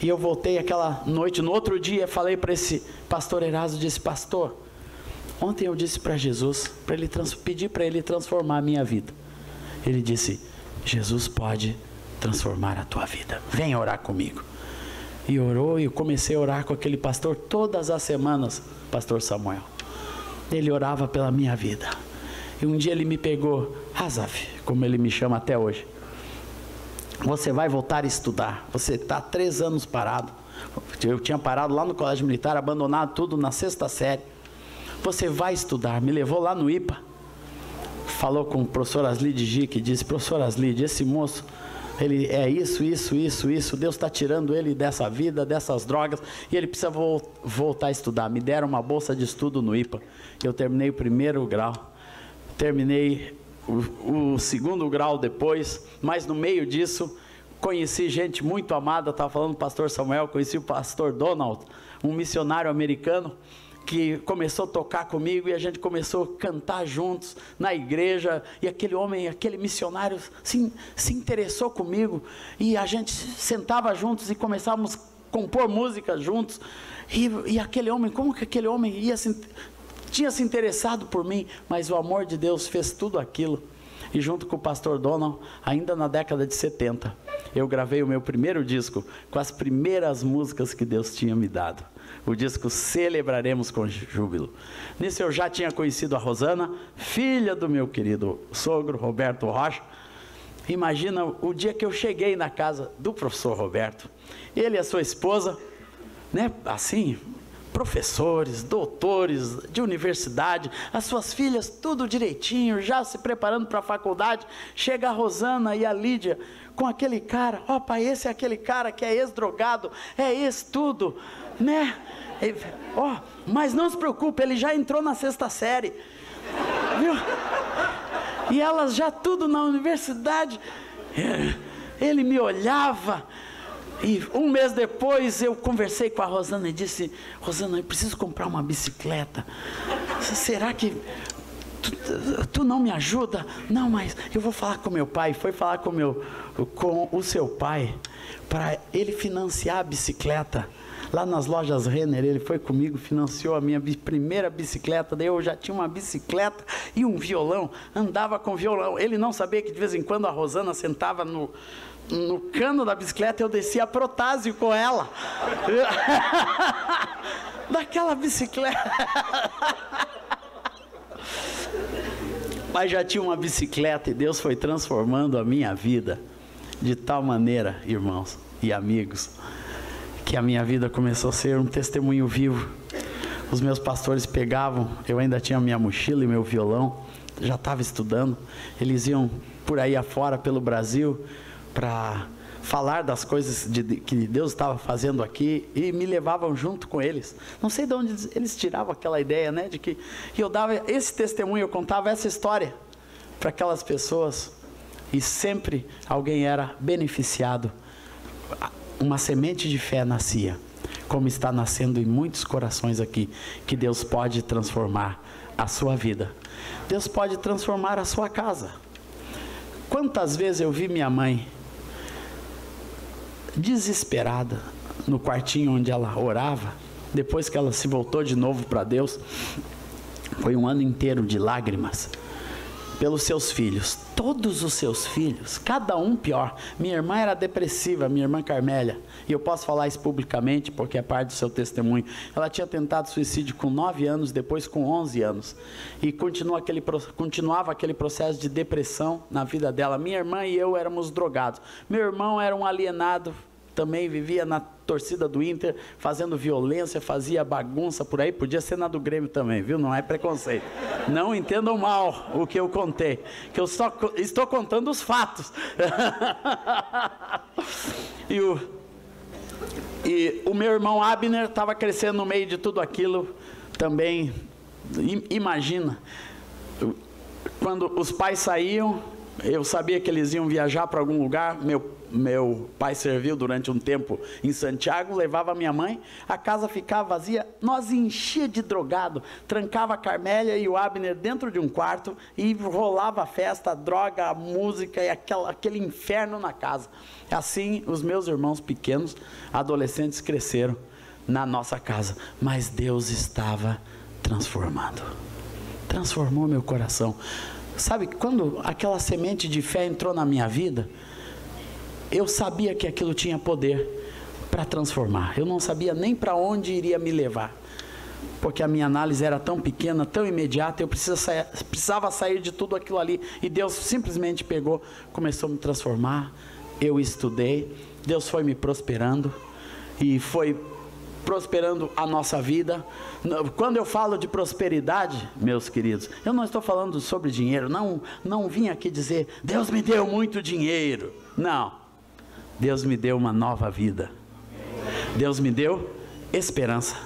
E eu voltei aquela noite, no outro dia, falei para esse pastor Eraso, disse: pastor, ontem eu disse para Jesus, pedi para ele transformar a minha vida. Ele disse: Jesus pode transformar a tua vida, vem orar comigo. E orou, e eu comecei a orar com aquele pastor todas as semanas, pastor Samuel. Ele orava pela minha vida. E um dia ele me pegou: Azaf, como ele me chama até hoje, você vai voltar a estudar, você está 3 anos parado. Eu tinha parado lá no colégio militar, abandonado tudo na 6ª série. Você vai estudar. Me levou lá no IPA, falou com o professor Aslide Gic, disse: professor Aslide, esse moço, ele é isso, Deus está tirando ele dessa vida, dessas drogas, e ele precisa voltar a estudar. Me deram uma bolsa de estudo no IPA. Eu terminei o 1º grau, terminei o 2º grau depois, mas no meio disso conheci gente muito amada. Estava falando do pastor Samuel, conheci o pastor Donald, um missionário americano, que começou a tocar comigo, e a gente começou a cantar juntos na igreja, e aquele homem, aquele missionário se interessou comigo, e a gente sentava juntos e começávamos a compor música juntos, e aquele homem, como que aquele homem tinha se interessado por mim, mas o amor de Deus fez tudo aquilo. E junto com o pastor Donald, ainda na década de 70, eu gravei o meu 1º disco com as primeiras músicas que Deus tinha me dado. O disco Celebraremos com Júbilo. Nisso eu já tinha conhecido a Rosana, filha do meu querido sogro, Roberto Rocha. Imagina o dia que eu cheguei na casa do professor Roberto. Ele e a sua esposa, né, assim, professores, doutores de universidade, as suas filhas tudo direitinho, já se preparando para a faculdade. Chega a Rosana e a Lídia com aquele cara: ó pai, esse é aquele cara que é ex-drogado, é ex-tudo, né? Ó, mas não se preocupe, ele já entrou na 6ª série, viu? E elas já tudo na universidade. Ele me olhava. E 1 mês depois eu conversei com a Rosana e disse: Rosana, eu preciso comprar uma bicicleta. Será que tu não me ajuda? Não, mas eu vou falar com meu pai. Foi falar com o seu pai, para ele financiar a bicicleta. Lá nas lojas Renner, ele foi comigo, financiou a minha primeira bicicleta. Daí eu já tinha uma bicicleta e um violão, andava com violão. Ele não sabia que de vez em quando a Rosana sentava no cano da bicicleta, eu descia a Protásio com ela. Daquela bicicleta. Mas já tinha uma bicicleta, e Deus foi transformando a minha vida de tal maneira, irmãos e amigos, que a minha vida começou a ser um testemunho vivo. Os meus pastores pegavam, eu ainda tinha minha mochila e meu violão, já estava estudando, eles iam por aí afora pelo Brasil para falar das coisas que Deus estava fazendo aqui, e me levavam junto com eles. Não sei de onde eles tiravam aquela ideia, né, de que eu dava esse testemunho, eu contava essa história para aquelas pessoas, e sempre alguém era beneficiado. Uma semente de fé nascia, como está nascendo em muitos corações aqui, que Deus pode transformar a sua vida. Deus pode transformar a sua casa. Quantas vezes eu vi minha mãe desesperada no quartinho onde ela orava, depois que ela se voltou de novo para Deus. Foi um ano inteiro de lágrimas pelos seus filhos, todos os seus filhos, cada um pior. Minha irmã era depressiva, minha irmã Carmélia, e eu posso falar isso publicamente porque é parte do seu testemunho. Ela tinha tentado suicídio com 9 anos, depois com 11 anos, e continuava aquele processo de depressão na vida dela. Minha irmã e eu éramos drogados. Meu irmão era um alienado, também vivia na torcida do Inter, fazendo violência, fazia bagunça por aí. Podia ser na do Grêmio também, viu? Não é preconceito. Não entendam mal o que eu contei, que eu só estou contando os fatos. E o meu irmão Abner estava crescendo no meio de tudo aquilo também. Imagina, quando os pais saíam, eu sabia que eles iam viajar para algum lugar. meu pai serviu durante um tempo em Santiago, levava a minha mãe, a casa ficava vazia, nós enchia de drogado, trancava a Carmélia e o Abner dentro de um quarto e rolava a festa, a droga, a música e aquele inferno na casa. Assim, os meus irmãos pequenos, adolescentes, cresceram na nossa casa, mas Deus estava transformando, transformou meu coração. Sabe, quando aquela semente de fé entrou na minha vida, eu sabia que aquilo tinha poder para transformar. Eu não sabia nem para onde iria me levar, porque a minha análise era tão pequena, tão imediata, eu precisava sair de tudo aquilo ali, e Deus simplesmente pegou, começou a me transformar. Eu estudei, Deus foi me prosperando, e foi prosperando a nossa vida. Quando eu falo de prosperidade, meus queridos, eu não estou falando sobre dinheiro, não vim aqui dizer, Deus me deu muito dinheiro. Não, Deus me deu uma nova vida, Deus me deu esperança,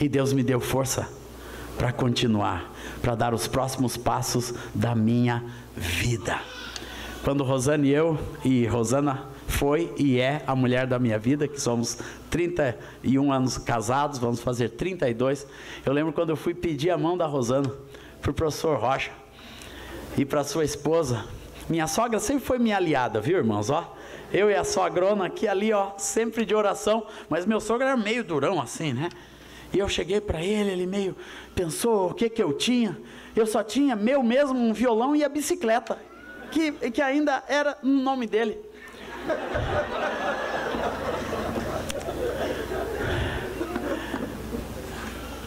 e Deus me deu força para continuar, para dar os próximos passos da minha vida. Quando Rosana e Rosana foi e é a mulher da minha vida, que somos 31 anos casados, vamos fazer 32. Eu lembro quando eu fui pedir a mão da Rosana para o professor Rocha e para sua esposa. Minha sogra sempre foi minha aliada, viu, irmãos? Ó, eu e a sogrona aqui ali, ó, sempre de oração, mas meu sogro era meio durão assim, né? E eu cheguei para ele meio pensou o que eu tinha. Eu só tinha mesmo um violão e a bicicleta, que ainda era no nome dele.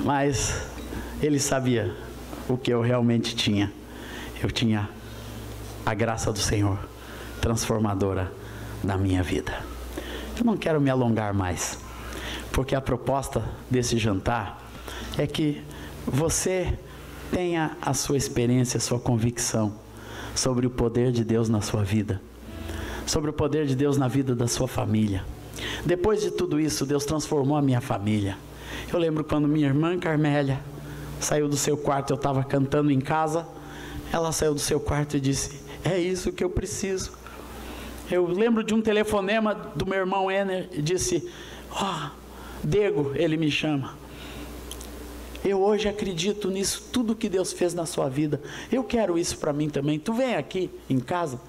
Mas ele sabia o que eu realmente tinha. Eu tinha a graça do Senhor transformadora na minha vida. Eu não quero me alongar mais, porque a proposta desse jantar é que você tenha a sua experiência, a sua convicção sobre o poder de Deus na sua vida, sobre o poder de Deus na vida da sua família. Depois de tudo isso, Deus transformou a minha família. Eu lembro quando minha irmã Carmélia saiu do seu quarto, eu estava cantando em casa, ela saiu do seu quarto e disse, é isso que eu preciso. Eu lembro de um telefonema do meu irmão Ener, e disse, Dego, ele me chama, eu hoje acredito nisso, tudo que Deus fez na sua vida, eu quero isso para mim também, tu vem aqui em casa?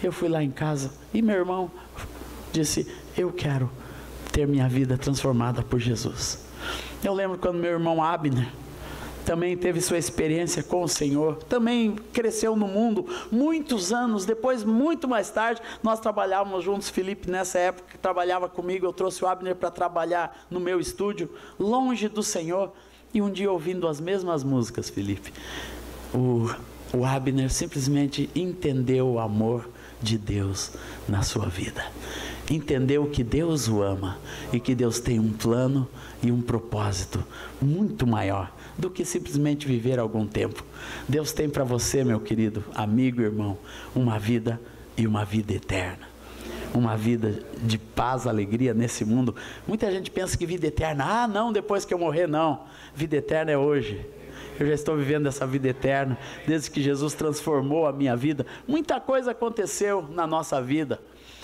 Eu fui lá em casa e meu irmão disse, eu quero ter minha vida transformada por Jesus. Eu lembro quando meu irmão Abner também teve sua experiência com o Senhor, também cresceu no mundo, muitos anos depois, muito mais tarde, nós trabalhávamos juntos. Felipe nessa época trabalhava comigo, eu trouxe o Abner para trabalhar no meu estúdio, longe do Senhor, e um dia ouvindo as mesmas músicas, Felipe, o Abner simplesmente entendeu o amor de Deus na sua vida, entendeu que Deus o ama e que Deus tem um plano e um propósito muito maior do que simplesmente viver algum tempo. Deus tem para você, meu querido amigo e irmão, uma vida e uma vida eterna, uma vida de paz, alegria nesse mundo. Muita gente pensa que vida eterna, não, depois que eu morrer, não, vida eterna é hoje. Eu já estou vivendo essa vida eterna, desde que Jesus transformou a minha vida. Muita coisa aconteceu na nossa vida.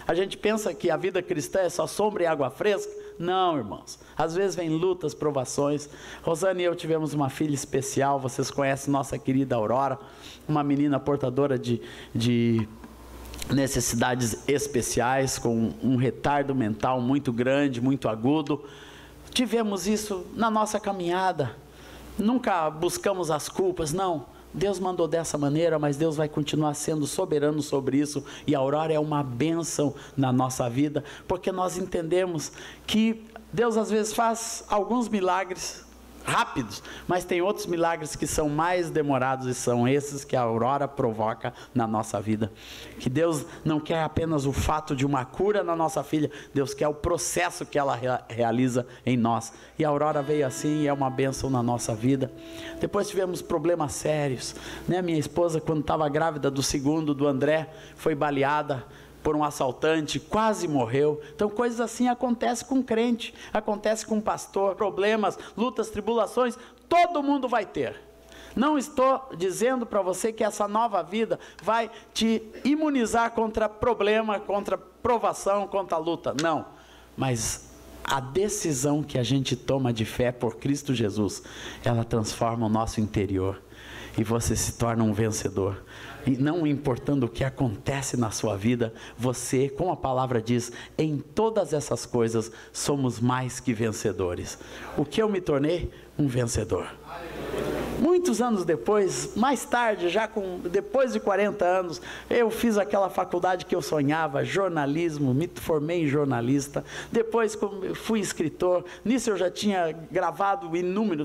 A gente pensa que a vida cristã é só sombra e água fresca. Não, irmãos. Às vezes vem lutas, provações. Rosana e eu tivemos uma filha especial. Vocês conhecem nossa querida Aurora, uma menina portadora de necessidades especiais, com um retardo mental muito grande, muito agudo. Tivemos isso na nossa caminhada. Nunca buscamos as culpas, não. Deus mandou dessa maneira, mas Deus vai continuar sendo soberano sobre isso. E a Aurora é uma bênção na nossa vida, porque nós entendemos que Deus às vezes faz alguns milagres rápidos, mas tem outros milagres que são mais demorados, e são esses que a Aurora provoca na nossa vida. Que Deus não quer apenas o fato de uma cura na nossa filha, Deus quer o processo que ela realiza em nós. E a Aurora veio assim e é uma bênção na nossa vida. Depois tivemos problemas sérios, né? Minha esposa, quando estava grávida do segundo, do André, foi baleada por um assaltante, quase morreu. Então coisas assim acontecem com crente, acontece com pastor, problemas, lutas, tribulações, todo mundo vai ter. Não estou dizendo para você que essa nova vida vai te imunizar contra problema, contra provação, contra luta. Não. Mas a decisão que a gente toma de fé por Cristo Jesus, ela transforma o nosso interior. E você se torna um vencedor. E não importando o que acontece na sua vida, você, como a palavra diz, em todas essas coisas somos mais que vencedores. O que eu me tornei? Um vencedor. Muitos anos depois, mais tarde, depois de 40 anos, eu fiz aquela faculdade que eu sonhava, jornalismo, me formei em jornalista. Depois fui escritor. Nisso eu já tinha gravado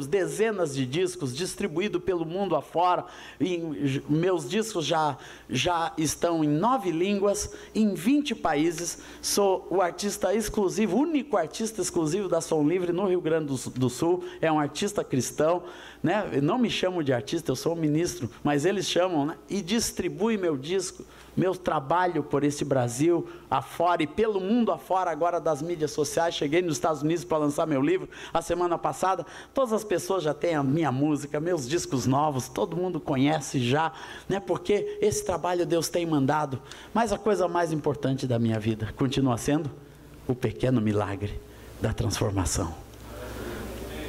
dezenas de discos, distribuído pelo mundo afora. E meus discos já estão em 9 línguas, em 20 países. Sou o artista exclusivo, único artista exclusivo da Som Livre no Rio Grande do Sul. É um artista cristão, né? Eu não me chamo de artista, eu sou um ministro, mas eles chamam, né? E distribui meu disco, meu trabalho por esse Brasil afora e pelo mundo afora, agora das mídias sociais. Cheguei nos Estados Unidos para lançar meu livro a semana passada. Todas as pessoas já têm a minha música, meus discos novos, todo mundo conhece já, né? Porque esse trabalho Deus tem mandado. Mas a coisa mais importante da minha vida continua sendo o pequeno milagre da transformação.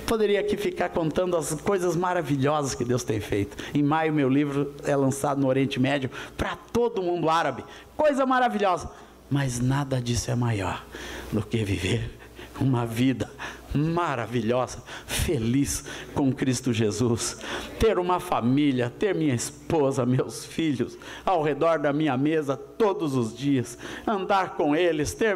Poderia aqui ficar contando as coisas maravilhosas que Deus tem feito. Em maio meu livro é lançado no Oriente Médio para todo o mundo árabe. Coisa maravilhosa. Mas nada disso é maior do que viver uma vida maravilhosa, feliz com Cristo Jesus. Ter uma família, ter minha esposa, meus filhos ao redor da minha mesa todos os dias, andar com eles, ter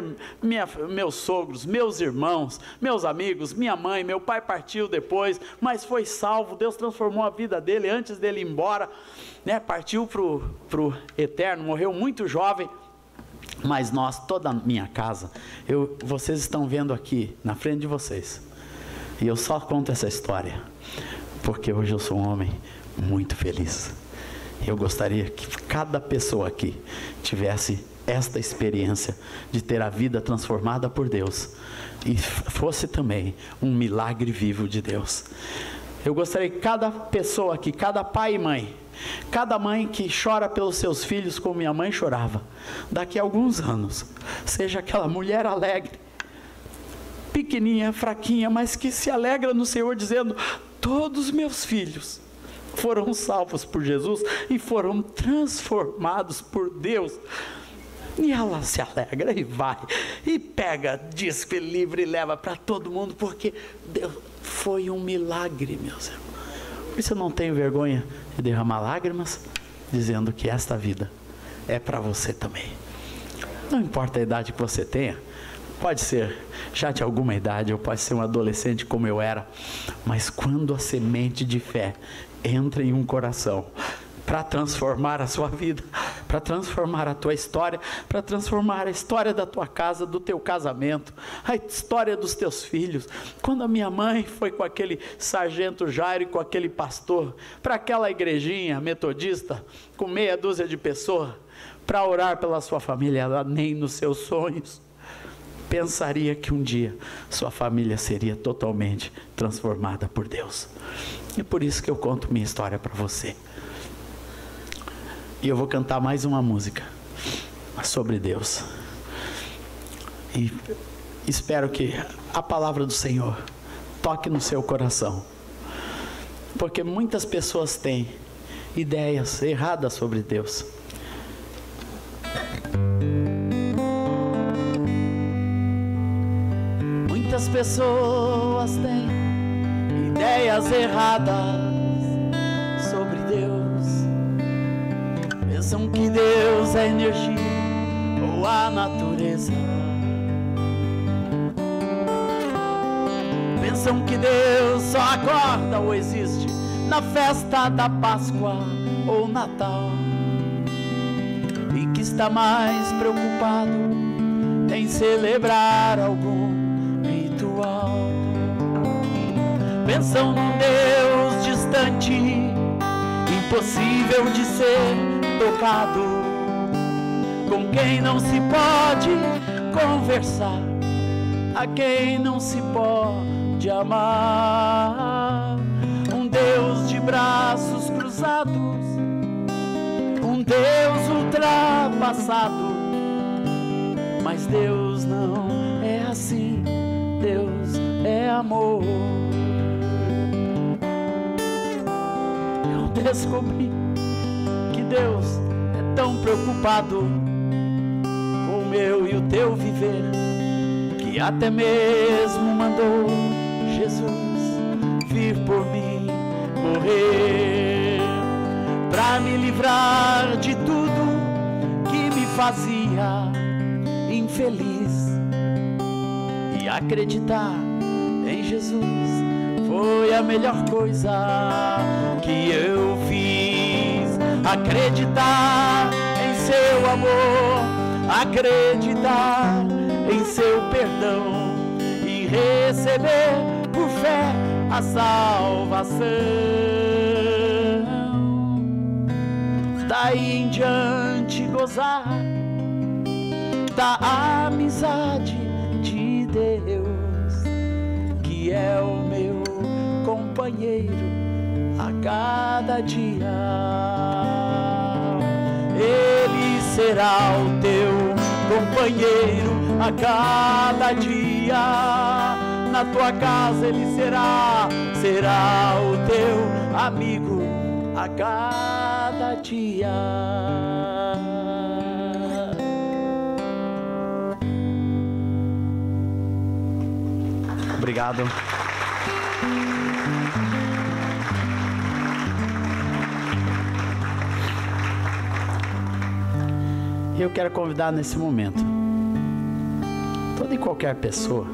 meus sogros, meus irmãos, meus amigos, minha mãe. Meu pai partiu depois, mas foi salvo. Deus transformou a vida dele antes dele ir embora, né? Partiu pro eterno, morreu muito jovem. Mas nós, toda a minha casa, vocês estão vendo aqui, na frente de vocês, e eu só conto essa história, porque hoje eu sou um homem muito feliz. Eu gostaria que cada pessoa aqui tivesse esta experiência de ter a vida transformada por Deus, e fosse também um milagre vivo de Deus. Eu gostaria que cada pessoa aqui, cada pai e mãe, cada mãe que chora pelos seus filhos como minha mãe chorava, daqui a alguns anos, seja aquela mulher alegre, pequenininha, fraquinha, mas que se alegra no Senhor, dizendo: todos meus filhos foram salvos por Jesus e foram transformados por Deus. E ela se alegra e vai, e pega disco e livro e leva para todo mundo, porque Deus, foi um milagre, meus irmãos. Por isso eu não tenho vergonha de derramar lágrimas, dizendo que esta vida é para você também. Não importa a idade que você tenha, pode ser já de alguma idade, ou pode ser um adolescente como eu era, mas quando a semente de fé entra em um coração, para transformar a sua vida, para transformar a tua história, para transformar a história da tua casa, do teu casamento, a história dos teus filhos. Quando a minha mãe foi com aquele sargento Jairo e com aquele pastor, para aquela igrejinha metodista, com meia dúzia de pessoas, para orar pela sua família, ela nem nos seus sonhos pensaria que um dia sua família seria totalmente transformada por Deus. E por isso que eu conto minha história para você. E eu vou cantar mais uma música sobre Deus. E espero que a palavra do Senhor toque no seu coração. Porque muitas pessoas têm ideias erradas sobre Deus. Muitas pessoas têm ideias erradas sobre Deus. Pensam que Deus é energia ou a natureza. Pensam que Deus só acorda ou existe na festa da Páscoa ou Natal, e que está mais preocupado em celebrar algum ritual. Pensam num Deus distante, impossível de ser tocado, com quem não se pode conversar, a quem não se pode amar. Um Deus de braços cruzados, um Deus ultrapassado. Mas Deus não é assim, Deus é amor. Eu descobri que Deus é tão preocupado com o meu e o teu viver, que até mesmo mandou Jesus vir por mim morrer, pra me livrar de tudo que me fazia infeliz. E acreditar em Jesus foi a melhor coisa que eu fiz. Acreditar em seu amor, acreditar em seu perdão e receber por fé a salvação. Daí em diante gozar da amizade de Deus, que é o meu companheiro a cada dia. Ele será o teu companheiro a cada dia. Na tua casa ele será o teu amigo a cada dia. Obrigado. Eu quero convidar nesse momento toda e qualquer pessoa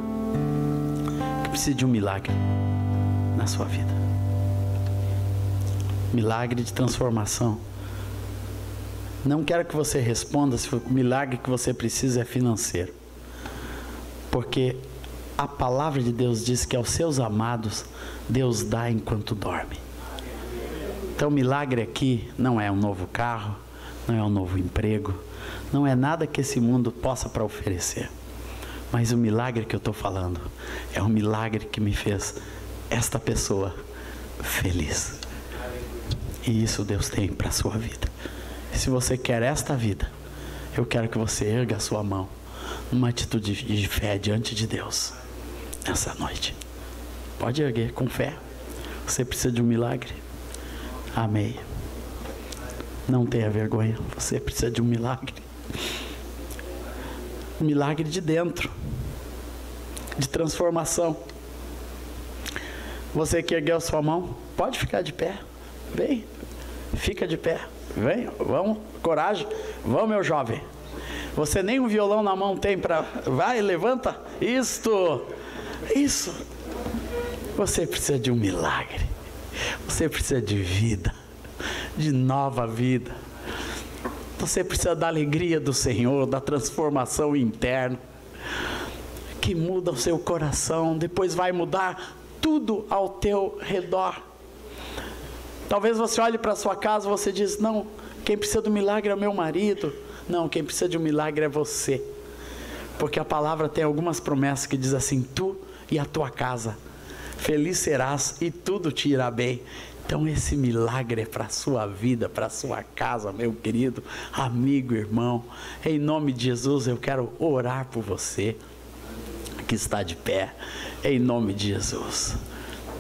que precise de um milagre na sua vida. Milagre de transformação. Não quero que você responda se o milagre que você precisa é financeiro, porque a palavra de Deus diz que aos seus amados Deus dá enquanto dorme. Então o milagre aqui não é um novo carro, não é um novo emprego, não é nada que esse mundo possa para oferecer. Mas o milagre que eu estou falando é um milagre que me fez esta pessoa feliz. E isso Deus tem para a sua vida. E se você quer esta vida, eu quero que você erga a sua mão numa atitude de fé diante de Deus nessa noite. Pode erguer com fé. Você precisa de um milagre. Amém. Não tenha vergonha. Você precisa de um milagre. Um milagre de dentro, de transformação. Você que ergueu a sua mão, pode ficar de pé. Vem, fica de pé. Vem, vamos, coragem. Vamos, meu jovem. Você nem um violão na mão tem para... Vai, levanta. Isso. Você precisa de um milagre. Você precisa de vida, de nova vida. Você precisa da alegria do Senhor, da transformação interna, que muda o seu coração, depois vai mudar tudo ao teu redor. Talvez você olhe para a sua casa e você diz, não, quem precisa do milagre é o meu marido. Não, quem precisa de um milagre é você. Porque a palavra tem algumas promessas que diz assim, tu e a tua casa, feliz serás e tudo te irá bem. Então esse milagre é para a sua vida, para a sua casa, meu querido amigo, irmão. Em nome de Jesus eu quero orar por você que está de pé, em nome de Jesus.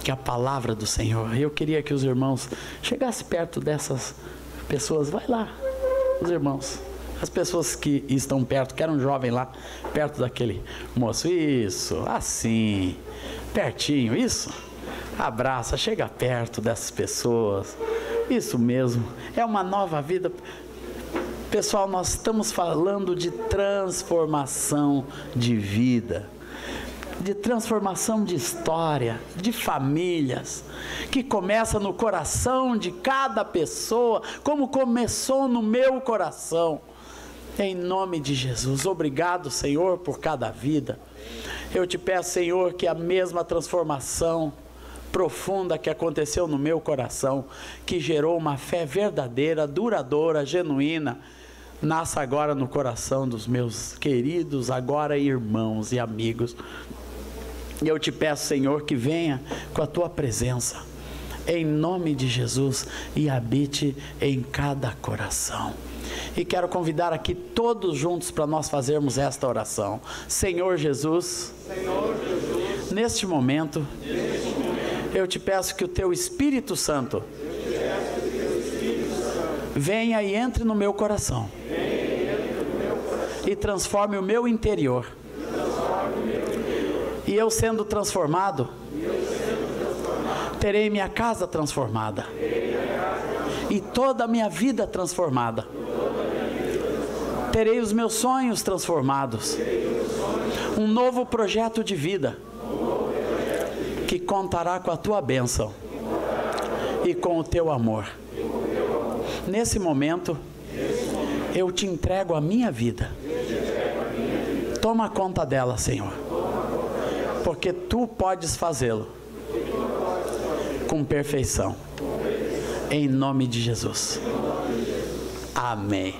Que a palavra do Senhor, eu queria que os irmãos chegassem perto dessas pessoas. Vai lá, os irmãos, as pessoas que estão perto, quero um jovem lá, perto daquele moço. Isso, assim, pertinho, isso. Abraça, chega perto dessas pessoas. Isso mesmo, é uma nova vida. Pessoal, nós estamos falando de transformação de vida, de transformação de história, de famílias, que começa no coração de cada pessoa, como começou no meu coração. Em nome de Jesus, obrigado, Senhor, por cada vida. Eu te peço, Senhor, que a mesma transformação profunda que aconteceu no meu coração, que gerou uma fé verdadeira, duradoura, genuína, nasça agora no coração dos meus queridos, agora irmãos e amigos. E eu te peço, Senhor, que venha com a tua presença, em nome de Jesus, e habite em cada coração. E quero convidar aqui todos juntos para nós fazermos esta oração. Senhor Jesus, neste momento, eu te peço que o teu Espírito Santo venha e entre no meu coração e transforme o meu interior. E eu sendo transformado, terei minha casa transformada e toda a minha vida transformada. Terei os meus sonhos transformados, um novo projeto de vida que contará com a tua bênção e com o teu amor. Nesse momento, eu te entrego a minha vida. Toma conta dela, Senhor, porque tu podes fazê-lo com perfeição. Em nome de Jesus. Amém.